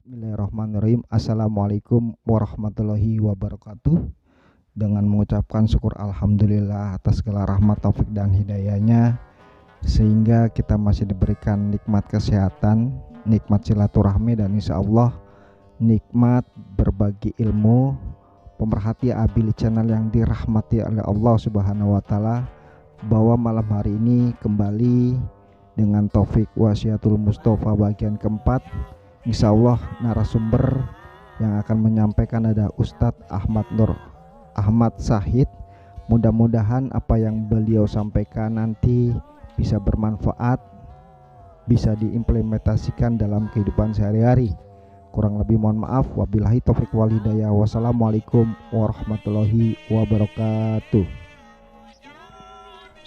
Bismillahirrahmanirrahim. Assalamualaikum warahmatullahi wabarakatuh. Dengan mengucapkan syukur alhamdulillah atas segala rahmat taufik dan hidayahnya, sehingga kita masih diberikan nikmat kesehatan, nikmat silaturahmi, dan insya Allah nikmat berbagi ilmu. Pemerhati Abili Channel yang dirahmati oleh Allah Subhanahu wa Ta'ala, bahwa malam hari ini kembali dengan taufik wasiatul Mustafa bagian keempat. Insya Allah narasumber yang akan menyampaikan ada Ustadz Ahmad Syahid. Mudah-mudahan apa yang beliau sampaikan nanti bisa bermanfaat, bisa diimplementasikan dalam kehidupan sehari-hari. Kurang lebih mohon maaf. Wabillahi taufiq wal hidayah. Wassalamualaikum warahmatullahi wabarakatuh.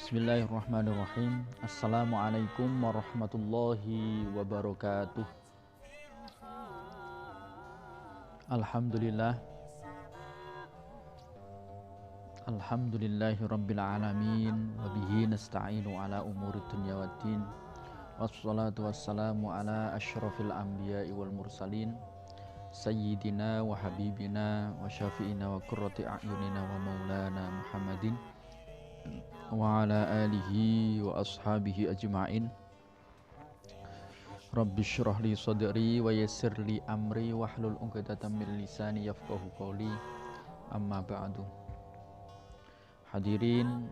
Bismillahirrahmanirrahim. Assalamualaikum warahmatullahi wabarakatuh. Alhamdulillah. Alhamdulillahi rabbil alamin. Wabihi nasta'inu ala umuri dunya waddin. Wassalatu wassalamu ala ashrafil anbiya'i wal mursalin, sayyidina wa habibina wa syafi'ina wa qurrati a'yunina wa maulana Muhammadin wa ala alihi wa ashabihi ajma'in. Rabbi syrah li sadri wa yassir li amri wahlul 'uqdatam min lisani yafqahu qawli. Amma ba'du. Hadirin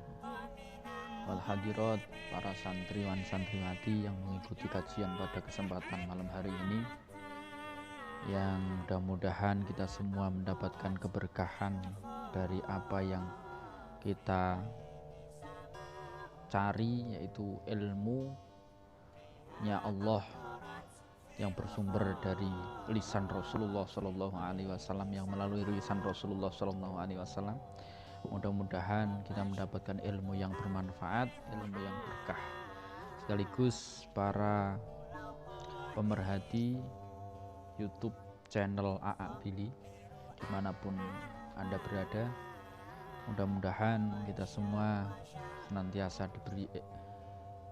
wal hadirat, para santriwan santriwati yang mengikuti kajian pada kesempatan malam hari ini, yang mudah-mudahan kita semua mendapatkan keberkahan dari apa yang kita cari, yaitu ilmunya Allah yang bersumber dari lisan Rasulullah Sallallahu Alaihi Wasallam, yang melalui lisan Rasulullah Sallallahu Alaihi Wasallam. Mudah-mudahan kita mendapatkan ilmu yang bermanfaat, ilmu yang berkah. Sekaligus para pemerhati YouTube channel AA Billy dimanapun Anda berada, mudah-mudahan kita semua senantiasa diberi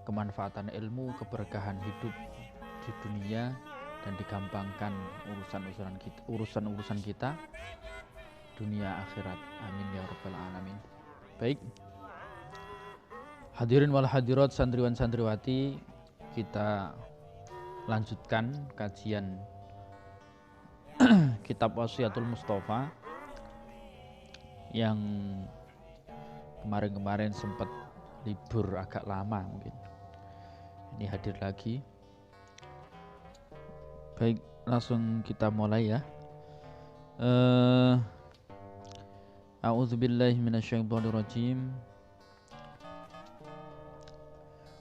kemanfaatan ilmu, keberkahan hidup di dunia, dan digampangkan urusan-urusan kita dunia akhirat. Amin ya rabbal alamin. Baik, hadirin wal hadirat, santriwan santriwati, kita lanjutkan kajian kitab Wasiatul Mustafa yang kemarin-kemarin sempat libur agak lama, mungkin ini hadir lagi. Baik, langsung kita mulai ya. A'udzubillahi minasyaitonirrajim.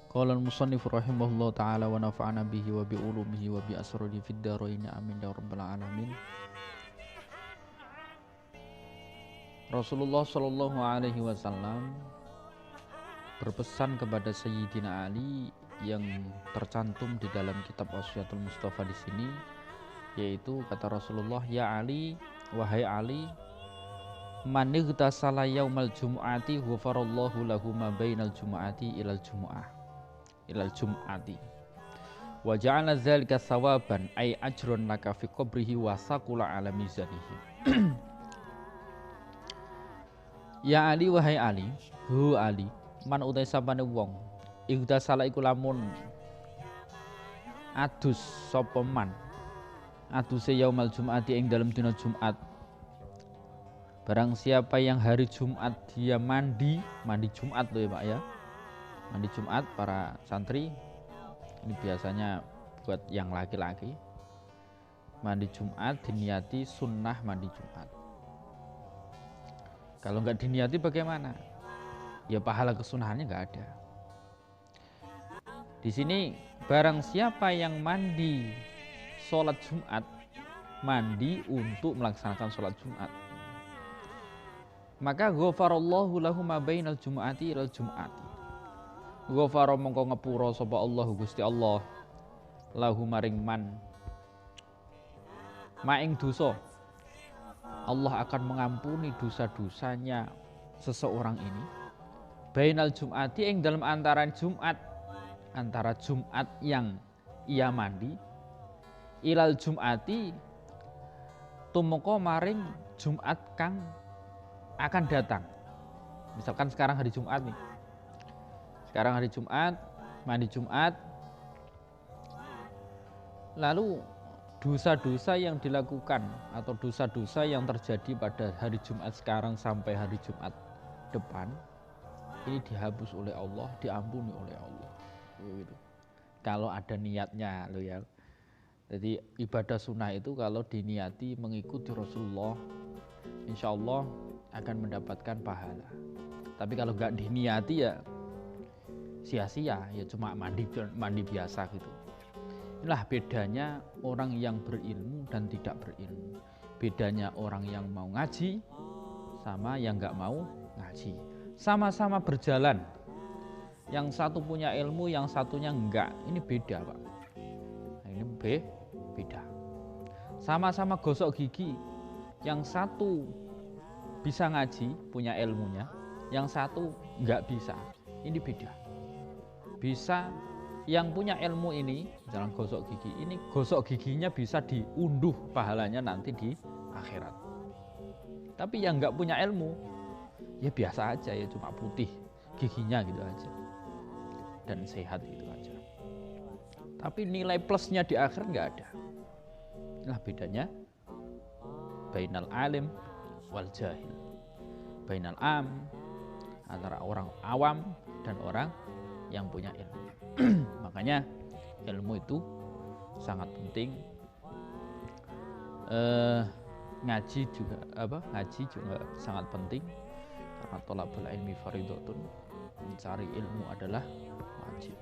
Qala al-musannif rahimahullah ta'ala wa nafa'ana bihi wa bi ulumihi wa bi asrarihi fid dharain amin ya rabbal alamin. Rasulullah sallallahu alaihi wasallam berpesan kepada Sayyidina Ali yang tercantum di dalam kitab Wasiatul Mustafa di sini, yaitu kata Rasulullah, "Ya Ali, wahai Ali, man ightasala yaumal jumu'ati ghafarallahu lahu ma bainal jumu'ati ilal jum'ati wa ja'ala dzalika thawaban ay ajrun laka fi qabrihi wa saqula ala mizanihi." Ya Ali, wahai Ali, hu Ali, man utai sapane wong ightasala iku lamun adus sapa man, aduse yaumal jum'ati ing dalam dina Jumat. Barang siapa yang hari Jumat dia mandi Jumat loh ya Pak ya, mandi Jumat. Para santri ini biasanya buat yang laki-laki, mandi Jumat diniati sunnah mandi Jumat. Kalau nggak diniati bagaimana? Ya pahala kesunahannya nggak ada. Di sini barang siapa yang mandi sholat Jumat, mandi untuk melaksanakan sholat Jumat, maka ghafarallahu lahu ma bainal jumu'ati ilal jum'ati. Ghafara mongko ngepura sapa Allah Gusti Allah lahu maring man maing dosa. Allah akan mengampuni dosa-dosanya seseorang ini bainal jum'ati ing dalam antara Jumat yang ia mandi ilal jum'ati tumeka maring Jumat kang akan datang. Misalkan sekarang hari Jumat nih. Sekarang hari Jumat, mandi Jumat. Lalu dosa-dosa yang dilakukan atau dosa-dosa yang terjadi pada hari Jumat sekarang sampai hari Jumat depan ini dihapus oleh Allah, diampuni oleh Allah. Gitu. Kalau ada niatnya lo ya. Jadi ibadah sunnah itu kalau diniati mengikuti Rasulullah, insya Allah akan mendapatkan pahala. Tapi kalau nggak diniati ya sia-sia, ya cuma mandi biasa gitu. Inilah bedanya orang yang berilmu dan tidak berilmu. Bedanya orang yang mau ngaji sama yang nggak mau ngaji. Sama-sama berjalan. Yang satu punya ilmu, yang satunya enggak. Ini beda, Pak. Nah, ini beda. Sama-sama gosok gigi. Yang satu bisa ngaji, punya ilmunya. Yang satu enggak bisa. Ini beda. Bisa yang punya ilmu ini, dalam gosok gigi ini, gosok giginya bisa diunduh pahalanya nanti di akhirat. Tapi yang nggak punya ilmu, ya biasa aja, ya cuma putih giginya gitu aja, dan sehat gitu aja. Tapi nilai plusnya di akhir nggak ada. Inilah bedanya bainal alim wal jahil, bainal am, antara orang awam dan orang yang punya ilmu. Makanya ilmu itu sangat penting. Ngaji juga sangat penting karena thalabul ilmi fardhatun, mencari ilmu adalah wajib.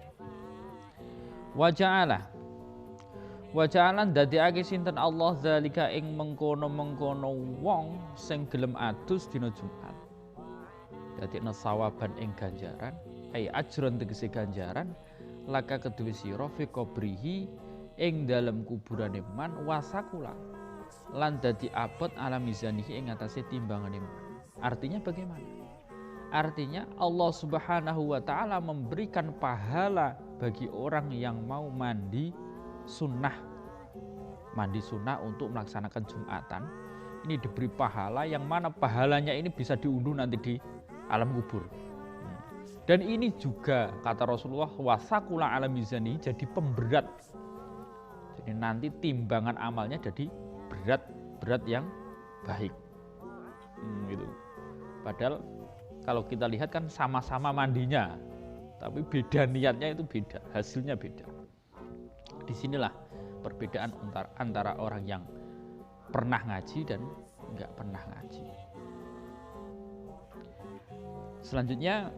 Waja'ala dadekake sinten Allah zalika ing mengkono-mengkono wong sing gelem adus dina Jumat. Dadekna sawaban ing ganjaran, ajron tegese ganjaran laka kedue sira fi qabrihi ing dalem kuburane man wasakula lan dadi abot ala mizanihi ing atase timbangane man. Artinya bagaimana? Artinya Allah Subhanahu wa taala memberikan pahala bagi orang yang mau mandi sunnah untuk melaksanakan Jumatan. Ini diberi pahala yang mana pahalanya ini bisa diunduh nanti di alam kubur. Dan ini juga kata Rasulullah wasakula ala mizani, jadi pemberat. Jadi nanti timbangan amalnya jadi berat yang baik. Gitu. Padahal kalau kita lihat kan sama-sama mandinya, tapi beda niatnya, itu beda, hasilnya beda. Disinilah perbedaan antara orang yang pernah ngaji dan nggak pernah ngaji. Selanjutnya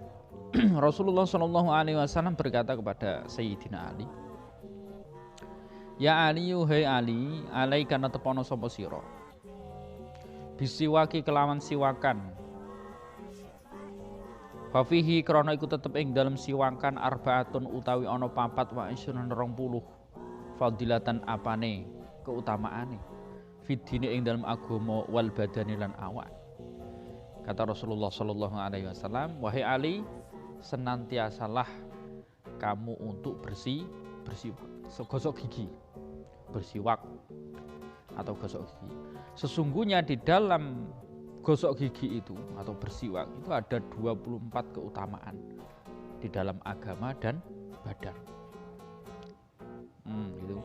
Rasulullah SAW berkata kepada Sayyidina Ali, ya Ali, hai Ali, alaika natepono sapa sira bisiwaki kelawan siwakan, fafihi krana iku tetep ing dalam siwakan arbaatun utawi ana 4 wa isyun 20 fadilatan apane keutamaane fidine ing dalam agama wal badani lan awak. Kata Rasulullah SAW, wahai Ali, senantiasalah kamu untuk bersiwak, gosok gigi, bersiwak atau gosok gigi. Sesungguhnya di dalam gosok gigi itu atau bersiwak itu ada 24 keutamaan di dalam agama dan badan. Gitu.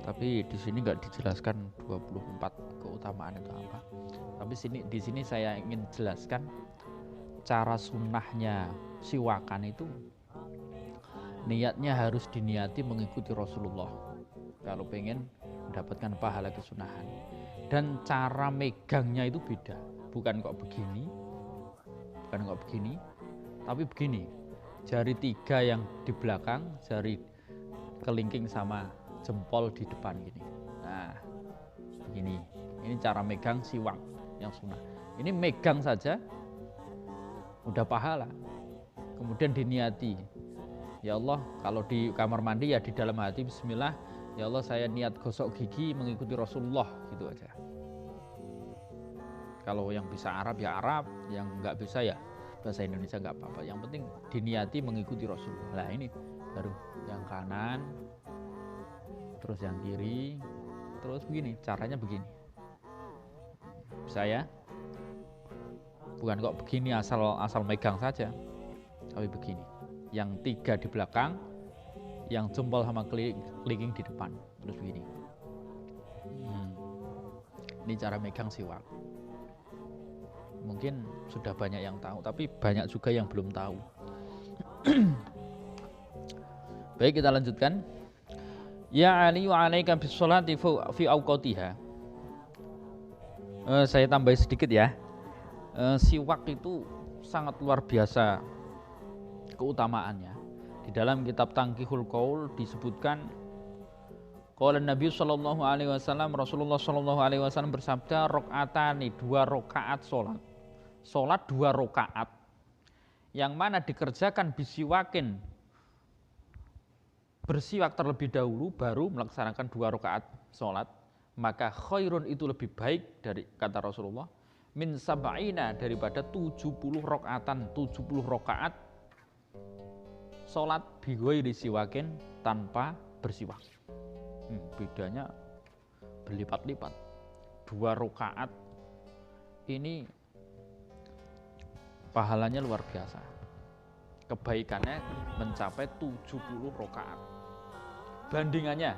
Tapi di sini nggak dijelaskan 24 keutamaan itu apa. Tapi di sini saya ingin jelaskan cara sunnahnya siwakan itu. Niatnya harus diniati mengikuti Rasulullah kalau pengen mendapatkan pahala kesunahan. Dan cara megangnya itu beda. Bukan kok begini, tapi begini. Jari 3 yang di belakang, jari kelingking sama jempol di depan gini. Nah, begini. Ini cara megang siwak yang sunnah. Ini megang saja udah pahala. Kemudian diniati. Ya Allah, kalau di kamar mandi ya di dalam hati bismillah, ya Allah saya niat gosok gigi mengikuti Rasulullah, gitu aja. Kalau yang bisa Arab ya Arab, yang enggak bisa ya bahasa Indonesia nggak apa-apa, yang penting diniati mengikuti Rasulullah. Nah ini baru yang kanan, terus yang kiri, terus begini, caranya begini. Saya bukan kok begini asal megang saja, tapi begini. Yang 3 di belakang, yang jempol sama kelingking di depan, terus begini. Ini cara megang siwak. Mungkin sudah banyak yang tahu, tapi banyak juga yang belum tahu. Baik, kita lanjutkan. Ya Ali wa alaika bis sholati fi awqatiha. Saya tambah sedikit ya. Siwak itu sangat luar biasa keutamaannya. Di dalam kitab Tangkihul Qaul disebutkan, qala Nabi sallallahu alaihi wasallam, Rasulullah sallallahu alaihi wasallam bersabda, rakaatani, 2 rakaat salat. Salat 2 rakaat yang mana dikerjakan bisiwakin, bersiwak terlebih dahulu baru melaksanakan 2 rakaat salat, maka khairun, itu lebih baik dari, kata Rasulullah, min sab'ina, daripada 70 rakaatan, 70 rakaat salat bighairi siwakin, tanpa bersiwak. Bedanya berlipat-lipat. 2 rakaat ini pahalanya luar biasa. Kebaikannya mencapai 70 rakaat. Bandingannya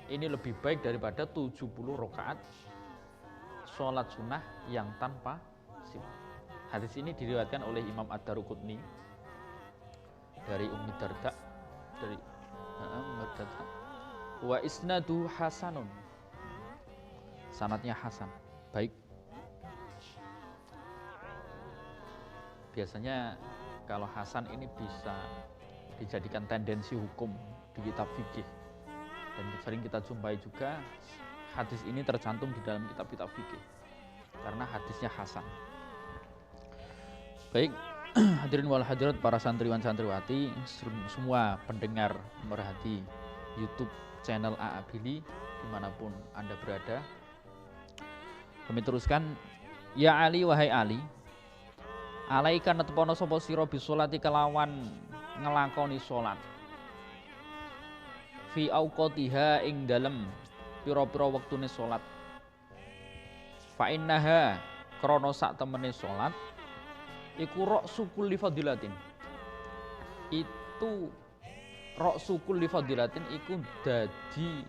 ini lebih baik daripada 70 rakaat sholat sunnah yang tanpa siwak. Hadis ini diriwayatkan oleh Imam Ad-Daruqutni dari Ummi Darda, dari wa isnadu hasanun, sanadnya hasan, baik. Biasanya kalau hasan ini bisa dijadikan tendensi hukum di kitab fikih, dan sering kita jumpai juga hadis ini tercantum di dalam kitab-kitab fikih karena hadisnya hasan. Baik, hadirin wal hadirat, para santriwan santriwati, semua pendengar merhati YouTube channel AA Billy dimanapun Anda berada, kami teruskan. Ya Ali, wahai Ali, alaika netepono sapa sira bisolati kelawan ngelakoni salat, fi auqatiha, ing dalem pira-pira wektune salat, fa innaha, krana sak temene salat iku ra'su kulli fadilatin, itu ra'su kulli fadilatin iku dadi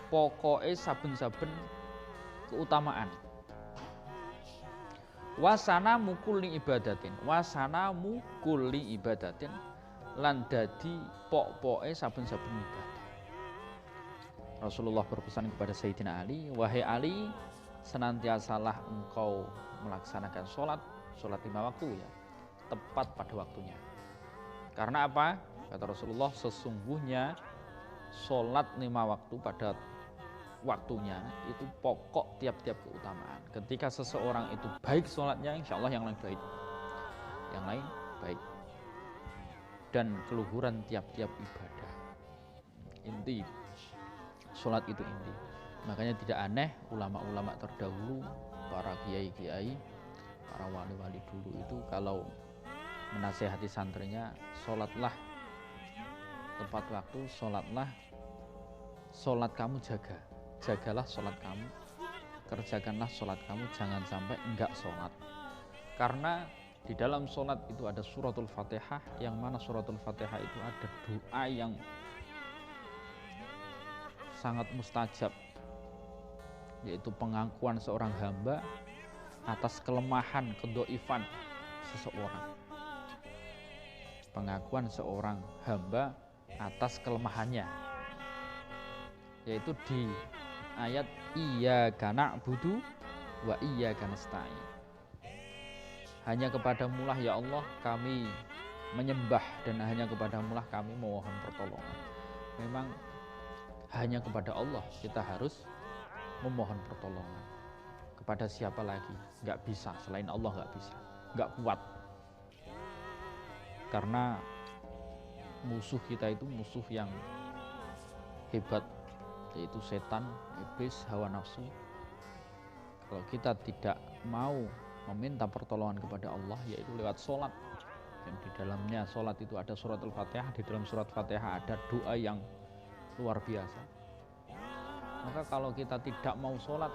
pokoke saben-saben keutamaan. Wasana mukuli ibadatin, wasana mukuli ibadatin, lan dadi pok-poke saben-saben ibadah. Rasulullah berpesan kepada Sayyidina Ali, wahai Ali, senantiasalah engkau melaksanakan sholat 5 waktu ya, tepat pada waktunya. Karena apa? Kata Rasulullah, sesungguhnya sholat 5 waktu pada waktunya itu pokok tiap-tiap keutamaan. Ketika seseorang itu baik sholatnya, insya Allah yang lain baik. Dan keluhuran tiap-tiap ibadah. Inti sholat itu inti. Makanya tidak aneh ulama-ulama terdahulu, para kiai-kiai, para wali-wali dulu itu kalau menasehati santrinya, sholatlah tepat waktu, sholat kamu jagalah sholat kamu, kerjakanlah sholat kamu, jangan sampai enggak sholat. Karena di dalam sholat itu ada suratul Fatihah, yang mana suratul Fatihah itu ada doa yang sangat mustajab, yaitu pengakuan seorang hamba atas kelemahan, kedoifan seseorang. Pengakuan seorang hamba atas kelemahannya, yaitu di ayat iyyaka na'budu wa iyyaka nasta'in. Hanya kepadamu lah ya Allah kami menyembah, dan hanya kepadamu lah kami memohon pertolongan. Memang hanya kepada Allah kita harus memohon pertolongan. Kepada siapa lagi? Nggak bisa, selain Allah nggak bisa, nggak kuat. Karena musuh kita itu musuh yang hebat, yaitu setan, iblis, hawa nafsu, kalau kita tidak mau meminta pertolongan kepada Allah, yaitu lewat sholat. Yang di dalamnya sholat itu ada surat Al-Fatihah, di dalam surat Fatihah ada doa yang luar biasa. Maka kalau kita tidak mau sholat,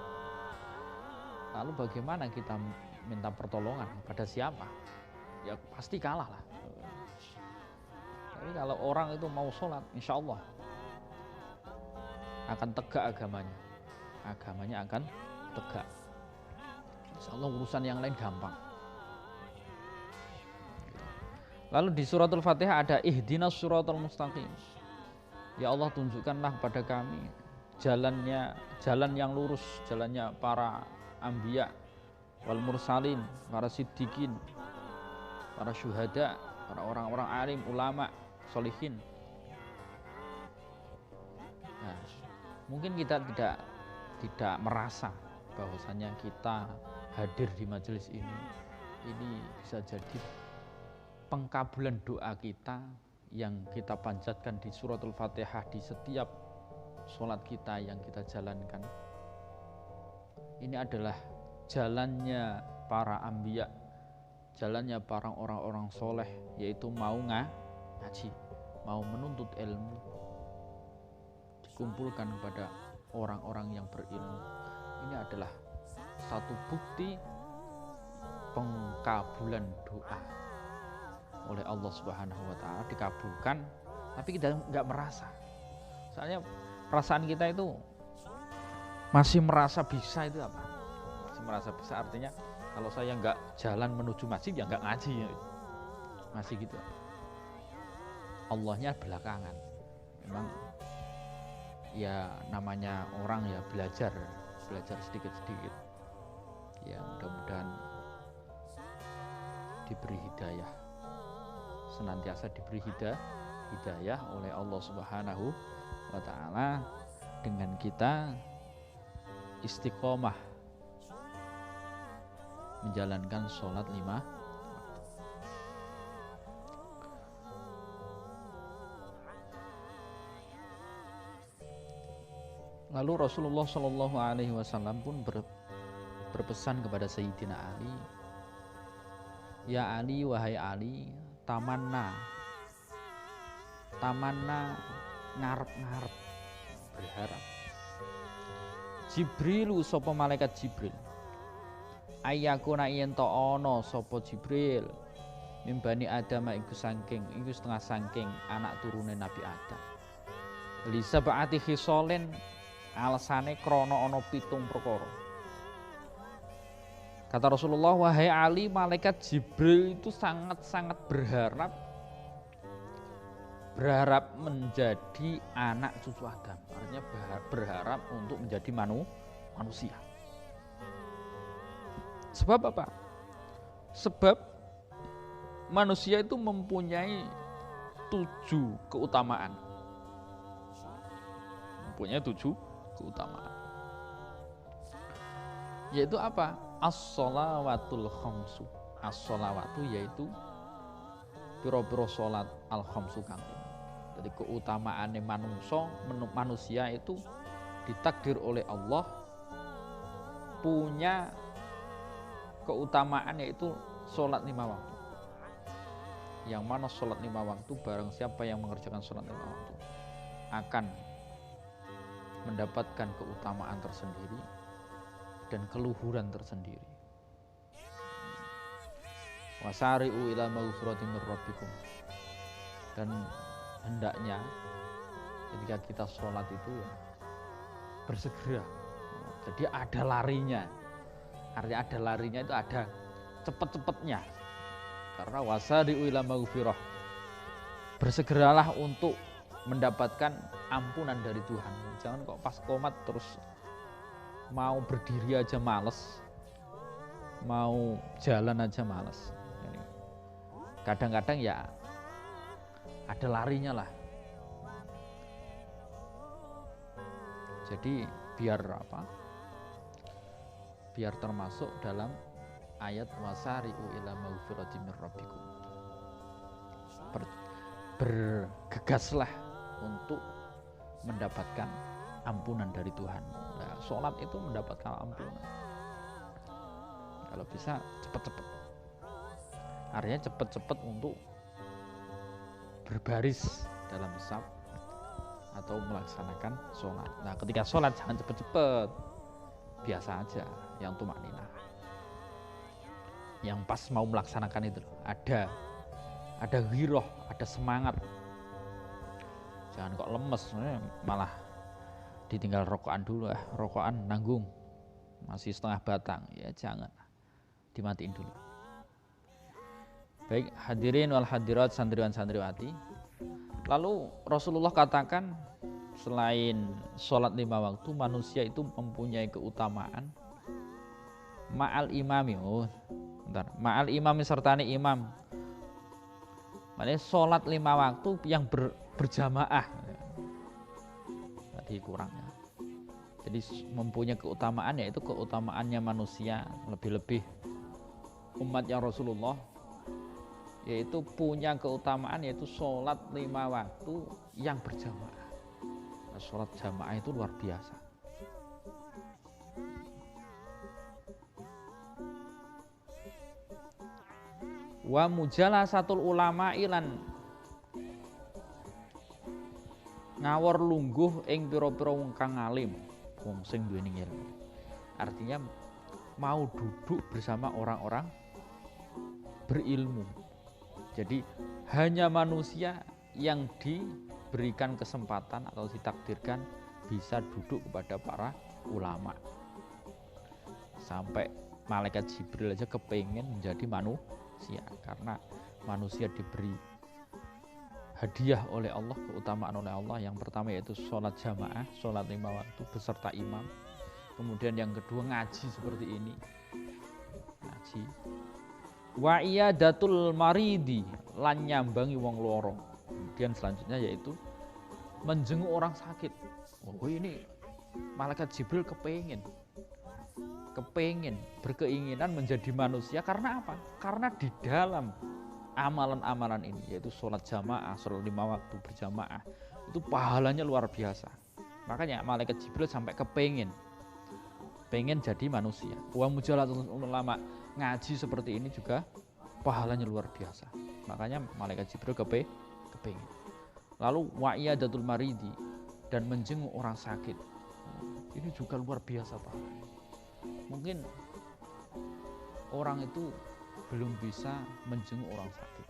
lalu bagaimana kita minta pertolongan pada siapa? Ya pasti kalah lah. Tapi kalau orang itu mau sholat, insya Allah akan tegak agamanya. Agamanya akan tegak. Insya Allah urusan yang lain gampang. Lalu di suratul Fatihah ada ihdinas suratul mustaqim. Ya Allah, tunjukkanlah pada kami jalan yang lurus, jalannya para anbiya wal mursalin, para siddiqin, para syuhada, para orang-orang alim, ulama, sholihin. Nah, mungkin kita tidak merasa bahwasanya kita hadir di majelis ini bisa jadi pengkabulan doa kita yang kita panjatkan di suratul Fatihah di setiap sholat kita yang kita jalankan. Ini adalah jalannya para anbiya, jalannya para orang-orang soleh, yaitu mau ngaji, mau menuntut ilmu, dikumpulkan kepada orang-orang yang berilmu. Ini adalah satu bukti pengkabulan doa oleh Allah Subhanahu wa Ta'ala, dikabulkan, tapi kita nggak merasa. Soalnya perasaan kita itu masih merasa bisa. Itu apa? Masih merasa bisa, artinya kalau saya nggak jalan menuju masjid ya nggak ngaji ya. Masih gitu. Allahnya belakangan. Memang ya namanya orang ya belajar sedikit-sedikit. Ya mudah-mudahan diberi hidayah, senantiasa diberi hidayah oleh Allah Subhanahu wa Ta'ala dengan kita istiqomah menjalankan sholat 5 waktu. Lalu Rasulullah Shallallahu Alaihi Wasallam pun berpesan kepada Sayyidina Ali, ya Ali, wahai Ali, tamanna ngarep berharap. Jibril sapa malaikat Jibril, ayakuna yen to ana sapa Jibril mimbani Adam iku setengah saking anak turune Nabi Adam. Li sab'ati khisalin, alasane krana ana 7 perkara. Kata Rasulullah, wahai Ali, malaikat Jibril itu sangat-sangat berharap menjadi anak cucu Adam. Artinya berharap untuk menjadi manusia. Sebab apa? Sebab manusia itu mempunyai 7 keutamaan. Yaitu apa? As-sholawatul khamsu. As-sholawatu yaitu piro-piro sholat al-khamsu kang. Jadi keutamaannya manusia itu ditakdir oleh Allah punya keutamaan, yaitu sholat 5 waktu. Yang mana sholat 5 waktu, barang siapa yang mengerjakan sholat 5 waktu akan mendapatkan keutamaan tersendiri dan keluhuran tersendiri. Wasari'u ila maghfiratin mir rabbikum. Dan hendaknya ketika kita sholat itu ya bersegera. Jadi ada larinya. Artinya ada larinya itu ada cepet-cepetnya. Karena wasari'u ila maghfirah. Bersegeralah untuk mendapatkan ampunan dari Tuhan. Jangan kok pas qomat terus mau berdiri aja males, mau jalan aja males. Kadang-kadang ya ada larinya lah. Jadi biar termasuk dalam ayat wasari'u ila maghfiratin mir rabbikum. Bergegaslah untuk mendapatkan ampunan dari Tuhan. Nah, sholat itu mendapatkan ampunan. Kalau bisa cepet-cepet. Artinya cepet-cepet untuk berbaris dalam saf atau melaksanakan sholat. Nah, ketika sholat jangan cepet-cepet, biasa aja, yang tumakninah, yang pas mau melaksanakan itu loh, ada ghiroh, ada semangat. Jangan kok lemes, malah ditinggal rokokan dulu, rokokan nanggung, masih setengah batang, ya jangan, dimatiin dulu. Baik hadirin wal hadirat, santriwan santriwati. Lalu Rasulullah katakan selain sholat 5 waktu, manusia itu mempunyai keutamaan ma'al imami. Ma'al imami sertani imam. Maknanya sholat 5 waktu yang berjamaah. Tadi kurangnya. Jadi mempunyai keutamaan, yaitu keutamaannya manusia, lebih-lebih umatnya Rasulullah, yaitu punya keutamaan yaitu sholat 5 waktu yang berjamaah. Nah, sholat jamaah itu luar biasa. Wa mujalasatul ulama ilan ngawur lungguh ing pira-pira wong kang alim, wong sing duweni ilmu. Artinya mau duduk bersama orang-orang berilmu. Jadi hanya manusia yang diberikan kesempatan atau ditakdirkan bisa duduk kepada para ulama. Sampai malaikat Jibril aja kepengen menjadi manusia, karena manusia diberi hadiah oleh Allah, keutamaan oleh Allah. Yang pertama yaitu sholat jamaah, sholat 5 waktu beserta imam. Kemudian yang kedua ngaji seperti ini, ngaji. Wa iyadatul maridi, lan nyambangi wong loro. Kemudian selanjutnya yaitu menjenguk orang sakit. Oh, ini malaikat Jibril kepengen berkeinginan menjadi manusia. Karena apa? Karena di dalam amalan-amalan ini, yaitu sholat jamaah, sholat 5 waktu berjamaah, itu pahalanya luar biasa. Makanya malaikat Jibril sampai pengen jadi manusia. Wa mujalatul ulama, ngaji seperti ini juga pahalanya luar biasa. Makanya malaikat Jibril kepengen. Lalu wa iyadatul maridi, dan menjenguk orang sakit. Ini juga luar biasa pahalanya. Mungkin orang itu belum bisa menjenguk orang sakit,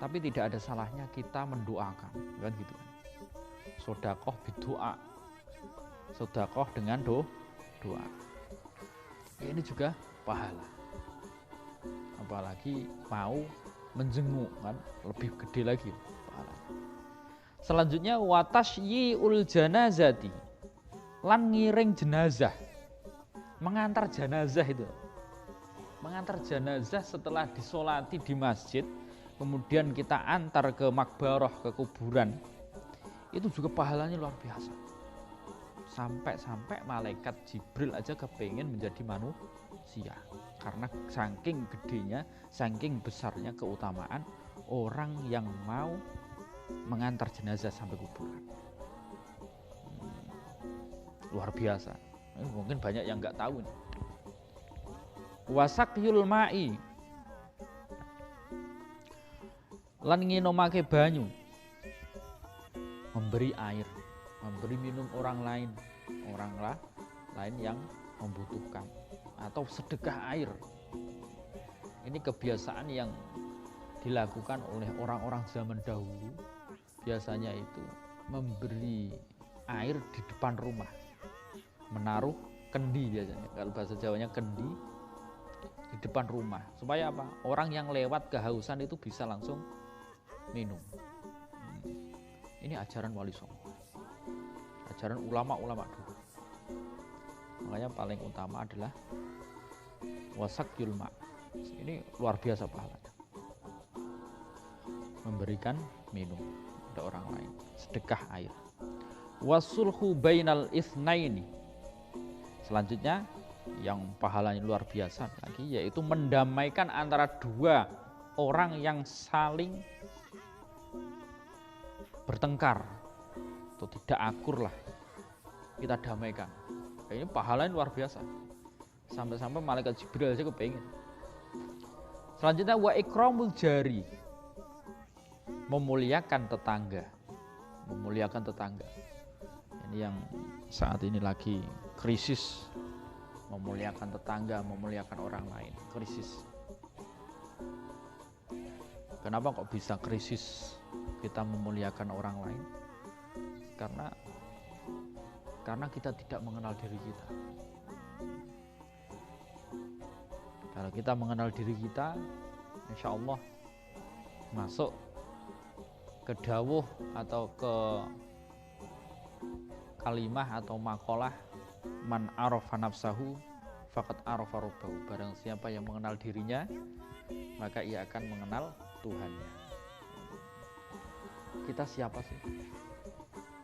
tapi tidak ada salahnya kita mendoakan, kan gitu kan. Sodakoh bidoa, sodakoh dengan doa. Ya, ini juga pahala. Apalagi mau menjenguk, kan lebih gede lagi pahala. Selanjutnya watasyiul janazati, lan ngiring jenazah, mengantar jenazah itu. Mengantar jenazah setelah disolati di masjid, kemudian kita antar ke makbarah, ke kuburan, itu juga pahalanya luar biasa. Sampai malaikat Jibril aja kepengen menjadi manusia, karena saking gedenya, saking besarnya keutamaan orang yang mau mengantar jenazah sampai kuburan. Luar biasa. Mungkin banyak yang nggak tahu nih. Wasakyul ma'i, lan nginomake banyu, memberi air, memberi minum orang lain yang membutuhkan, atau sedekah air. Ini kebiasaan yang dilakukan oleh orang-orang zaman dahulu. Biasanya itu memberi air di depan rumah, menaruh kendi, biasanya kalau bahasa Jawanya kendi, di depan rumah, supaya apa? Orang yang lewat kehausan itu bisa langsung minum. Ini ajaran Wali Songo, ajaran ulama-ulama dulu. Makanya paling utama adalah wasakyul ma'. Ini luar biasa pahalanya, memberikan minum pada orang lain, sedekah air. Wasulhu bainal itsnaini, selanjutnya yang pahalanya luar biasa lagi, yaitu mendamaikan antara dua orang yang saling bertengkar atau tidak akur lah, kita damaikan. Ini pahalanya luar biasa. Sampai-sampai malaikat Jibril aja kepengen. Selanjutnya wa ikramul jari, memuliakan tetangga. Memuliakan tetangga. Ini yang saat ini lagi krisis. Memuliakan tetangga, memuliakan orang lain, krisis. Kenapa kok bisa krisis kita memuliakan orang lain? Karena kita tidak mengenal diri kita. Kalau kita mengenal diri kita, insya Allah masuk ke dawuh atau ke kalimah atau makalah man arafa nafsahu faqad arafa rabbahu. Barang siapa yang mengenal dirinya, maka ia akan mengenal Tuhannya. Kita siapa sih?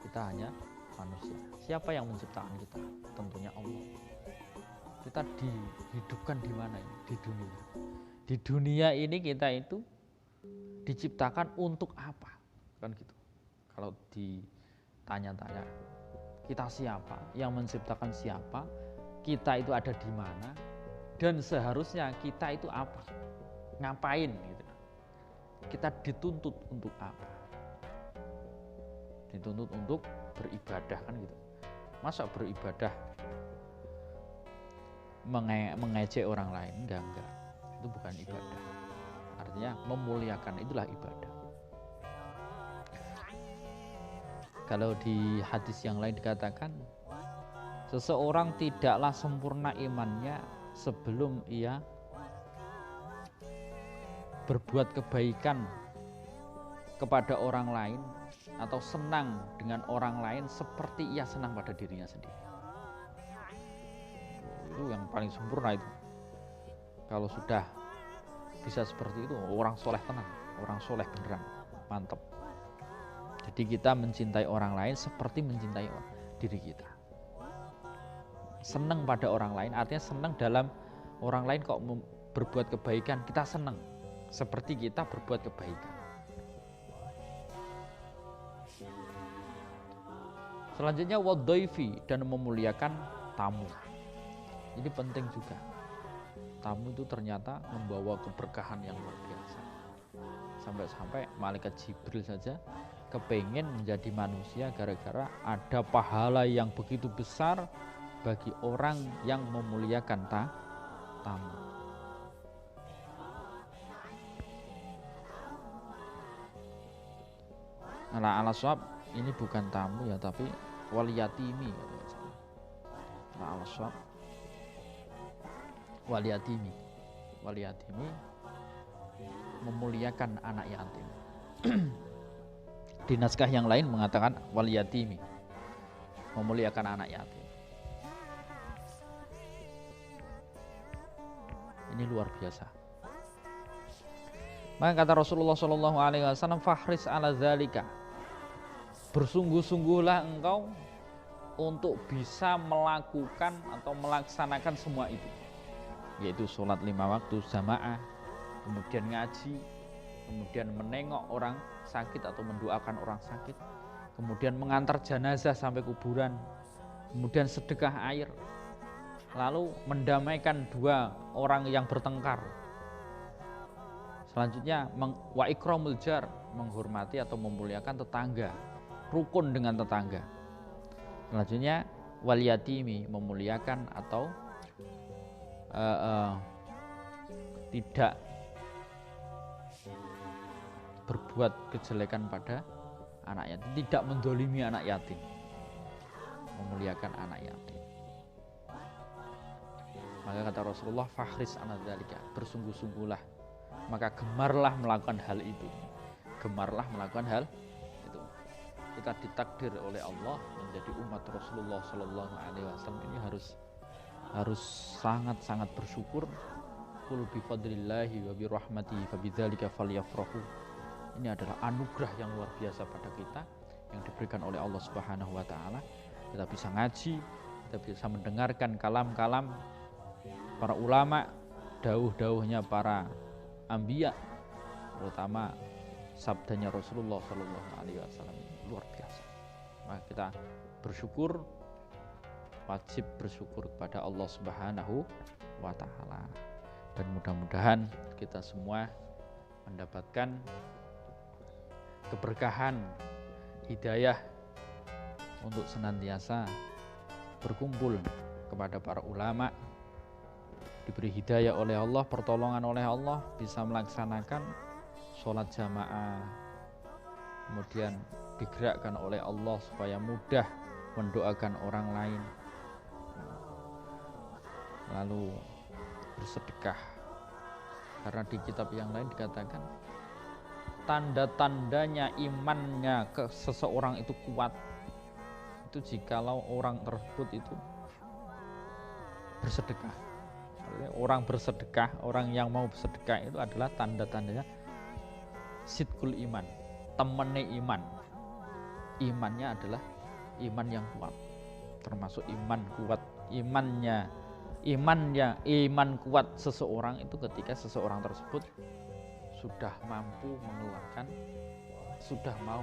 Kita hanya manusia. Siapa yang menciptakan kita? Tentunya Allah. Kita dihidupkan di mana ini? Di dunia. Di dunia ini kita itu diciptakan untuk apa? Kan gitu. Kalau ditanya-tanya, kita siapa? Yang menciptakan siapa? Kita itu ada di mana? Dan seharusnya kita itu apa? Ngapain gitu. Kita dituntut untuk apa? Dituntut untuk beribadah, kan gitu. Masa beribadah mengejek orang lain? Enggak. Itu bukan ibadah. Artinya memuliakan itulah ibadah. Kalau di hadis yang lain dikatakan, seseorang tidaklah sempurna imannya sebelum ia berbuat kebaikan kepada orang lain atau senang dengan orang lain seperti ia senang pada dirinya sendiri. Itu yang paling sempurna itu. Kalau sudah bisa seperti itu, orang soleh tenang, orang soleh beneran, mantap. Jadi kita mencintai orang lain seperti mencintai diri kita. Senang pada orang lain, artinya senang dalam orang lain kok berbuat kebaikan, kita senang seperti kita berbuat kebaikan. Selanjutnya wadhaifi, dan memuliakan tamu. Ini penting juga. Tamu itu ternyata membawa keberkahan yang luar biasa. Sampai-sampai malaikat Jibril saja kepengen menjadi manusia gara-gara ada pahala yang begitu besar bagi orang yang memuliakan tamu. Nah, al-ashab ini bukan tamu ya, tapi waliyatimi. Nah, al-ashab waliyatimi. Waliyatimi memuliakan anak yatim. Di naskah yang lain mengatakan waliyatimi, memuliakan anak yatim. Ini luar biasa. Maka kata Rasulullah SAW, fahris ala dzalika, bersungguh-sungguhlah engkau untuk bisa melakukan atau melaksanakan semua itu, yaitu sholat 5 waktu jamaah, kemudian ngaji, kemudian menengok orang sakit atau mendoakan orang sakit, kemudian mengantar jenazah sampai kuburan, kemudian sedekah air, lalu mendamaikan 2 orang yang bertengkar. Selanjutnya wa ikramul jar, menghormati atau memuliakan tetangga, rukun dengan tetangga. Selanjutnya wal yatimi, memuliakan atau tidak berbuat kejelekan pada anak yatim, tidak mendolimi anak yatim, memuliakan anak yatim. Maka kata Rasulullah, fahris ala dzalika, bersungguh-sungguhlah, maka gemarlah melakukan hal itu. Gemarlah melakukan hal itu. Kita ditakdir oleh Allah menjadi umat Rasulullah Sallallahu Alaihi Wasallam, ini harus sangat-sangat bersyukur. Qul bi fadlillahi wa bi rahmatihi fabidzalika falyafrahu. Ini adalah anugerah yang luar biasa pada kita yang diberikan oleh Allah Subhanahu wa taala. Kita bisa ngaji, kita bisa mendengarkan kalam-kalam para ulama, dawuh-dawuhnya para anbiya, terutama sabdanya Rasulullah Sallallahu Alaihi Wasallam, luar biasa. Maka kita bersyukur wajib bersyukur kepada Allah Subhanahu wa Ta'ala. Dan mudah-mudahan kita semua mendapatkan keberkahan hidayah untuk senantiasa berkumpul kepada para ulama, diberi hidayah oleh Allah, pertolongan oleh Allah, bisa melaksanakan sholat jamaah, kemudian digerakkan oleh Allah supaya mudah mendoakan orang lain, lalu bersedekah. Karena di kitab yang lain dikatakan tanda-tandanya imannya ke seseorang itu kuat itu jikalau orang tersebut itu bersedekah. Orang bersedekah, orang yang mau bersedekah itu adalah tanda-tandanya sidqul iman, temene iman. Imannya adalah iman yang kuat, termasuk iman kuat. Iman kuat seseorang itu ketika seseorang tersebut sudah mau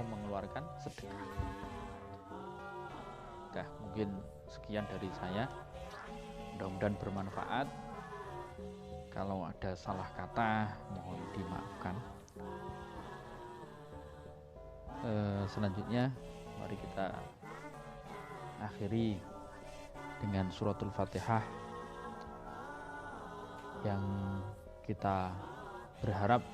mengeluarkan sedekah. Nah, mungkin sekian dari saya, mudah-mudahan bermanfaat. Kalau ada salah kata mohon dimaafkan. Selanjutnya mari kita akhiri dengan suratul Fatihah yang kita berharap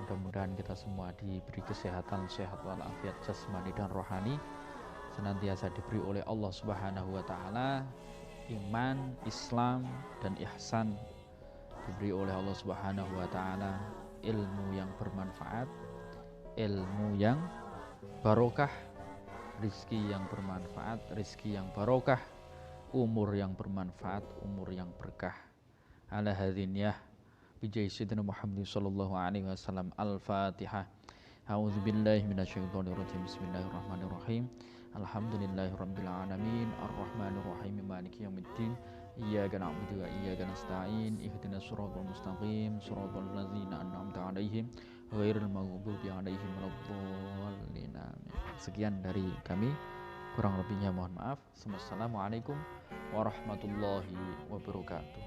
mudah-mudahan kita semua diberi kesehatan, sehat walafiat jasmani dan rohani, senantiasa diberi oleh Allah Subhanahu wa Ta'ala iman, Islam dan ihsan, diberi oleh Allah Subhanahu wa Ta'ala ilmu yang bermanfaat, ilmu yang barokah, rizki yang bermanfaat, rizki yang barokah, umur yang bermanfaat, umur yang berkah. Ala hadiniyah bijai sayyidina Muhammad sallallahu alaihi wasallam. Al-Fatihah. A'udzubillahi minasyaitonirrajim. Bismillahirrahmanirrahim. Alhamdulillahirabbil alamin, arrahmanirrahim, maliki yaumiddin. Iyyaka na'budu wa iyyaka nasta'in. Ihdinas siratal mustaqim, siratal ladzina an'amta 'alaihim ghairil maghdubi 'alaihim waladdallin. Sekian dari kami, kurang lebihnya mohon maaf. Wassalamualaikum warahmatullahi wabarakatuh.